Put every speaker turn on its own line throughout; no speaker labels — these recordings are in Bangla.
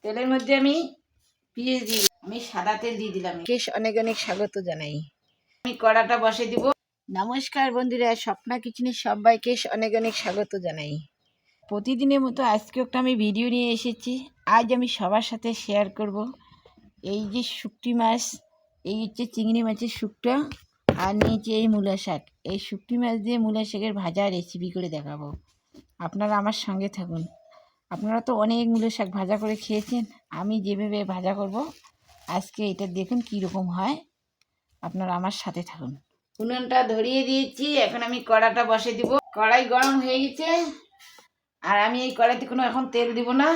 তেলের মধ্যে আমি পেঁয়াজ দিই, আমি সাদা তেল দিয়ে দিলাম। কেশ অনেক অনেক স্বাগত জানাই। আমি কড়াটা বসে দিব। নমস্কার বন্ধুরা, স্বপ্না কিচেনে সবাইকে অনেক অনেক স্বাগত জানাই। প্রতিদিনের মতো আজকে একটা আমি ভিডিও নিয়ে এসেছি। আজ আমি সবার সাথে শেয়ার করব এই যে শুকটি মাছ, এই হচ্ছে চিংড়ি মাছের শুকটা, আর নিয়েছি এই মূলা শাক। এই শুকটি মাছ দিয়ে মূলা শাকের ভাজা রেসিপি করে দেখাবো। আপনারা আমার সঙ্গে থাকুন। আপনারা তো অনেক মূলা শাক ভাজা করে খেয়েছেন, আমি যেভাবে ভাজা করব আজকে এটা দেখুন কীরকম হয়। আপনারা আমার সাথে থাকুন। উনুনটা ধরিয়ে দিয়েছি, এখন আমি কড়াটা বসে দিব। কড়াই গরম হয়ে গেছে, আর আমি এই কড়াইতে কোনো এখন তেল দিব না।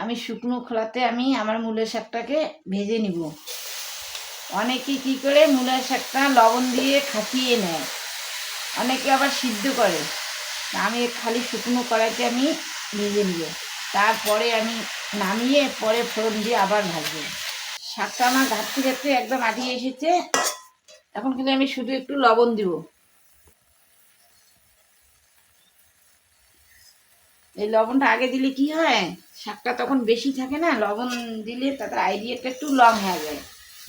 আমি শুকনো খোলাতে আমি আমার মূলা শাকটাকে ভেজে নিব। অনেকে কি করে মূলা শাকটা লবণ দিয়ে খাচিয়ে নেয়, অনেকে আবার সিদ্ধ করে। আমি খালি শুকনো কড়াইতে আমি ভেজে নিব, তারপরে আমি নামিয়ে পরে ফোড়ন দিয়ে আবার ভাজবো। শাকটা আমার ঘাটতে ঘাটতে একদম আটিয়ে এসেছে। এখন কিন্তু আমি শুধু একটু লবণ দিব। এই লবণটা আগে দিলে কি হয়, শাকটা তখন বেশি থাকে না, লবণ দিলে তাতে আইডিয়াটা একটু লং হয়ে যায়,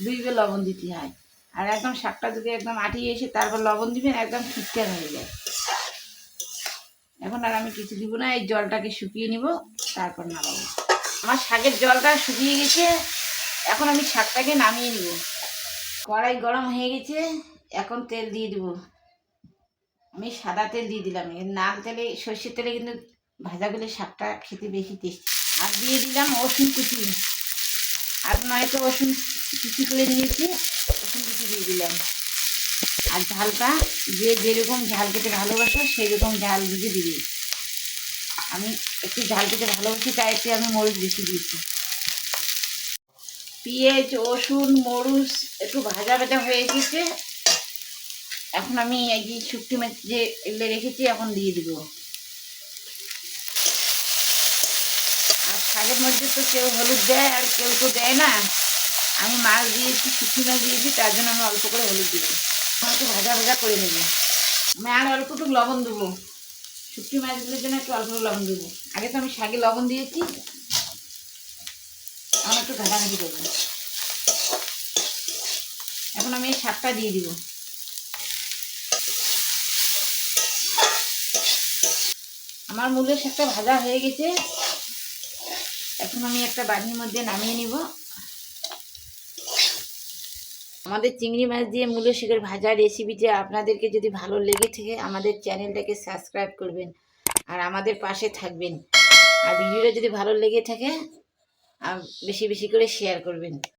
দুইবার লবণ দিতে হয়। আর একদম শাকটা যদি একদম আটিয়ে এসে তারপর লবণ দিবেন, একদম ঠিকঠাক হয়ে যায়। এখন আর আমি কিছু দিব না, এই জলটাকে শুকিয়ে নিব, তারপর নামাবো। আমার শাকের জলটা শুকিয়ে গেছে, এখন আমি শাকটাকে নামিয়ে নিব। কড়াই গরম হয়ে গেছে, এখন তেল দিয়ে দিব। আমি সাদা তেল দিয়ে দিলাম। নাল তেলে, সর্ষের তেলে কিন্তু ভাজাগুলো শাকটা খেতে বেশি টেস্টি। আর দিয়ে দিলাম রসুন কুচি, আর নয়তো রসুন কুচি করে নিয়েছি, রসুন কুচি দিয়ে দিলাম। আর ঝালটা যে যেরকম ঝাল খেতে ভালোবাসো সেই রকম ঝাল দিয়ে দিবি। আমি একটু ঝাল খেতে ভালোবাসি, তাই একটু আমি মরিচ বেশি দিয়েছি। পেঁয়াজ, রসুন, মরিচ একটু ভাজা ভাজা হয়ে গেছে। এখন আমি এই যে শুকনো মাছ যে এগুলো রেখেছি এখন দিয়ে দিব। আর শাকের মধ্যে তো কেউ হলুদ দেয় আর কেউ তো দেয় না। আমি মাছ দিয়েছি, শুকনো মাছ দিয়েছি, তার জন্য আমি অল্প করে হলুদ দিব। একটু ভাজা ভাজা করে নেব। আমি আর অল্প একটু লবণ দেবো, শুকনো মাছগুলোর জন্য একটু অল্প লবণ দেবো। আগে তো আমি শাকে লবণ দিয়েছি, আমি একটু ঘাটাঘাটি করবো। এখন আমি এই শাকটা দিয়ে দিব। আমার মূলের শাকটা ভাজা হয়ে গেছে, এখন আমি একটা বাটির মধ্যে নামিয়ে নিব। আমাদের চিংড়ি মাছ দিয়ে মূলো শাকের ভাজা রেসিপিটা আপনাদেরকে যদি ভালো লেগে থাকে আমাদের চ্যানেলটাকে সাবস্ক্রাইব করবেন আর আমাদের পাশে থাকবেন। আর ভিডিওটা যদি ভালো লেগে থাকে বেশি বেশি করে শেয়ার করবেন।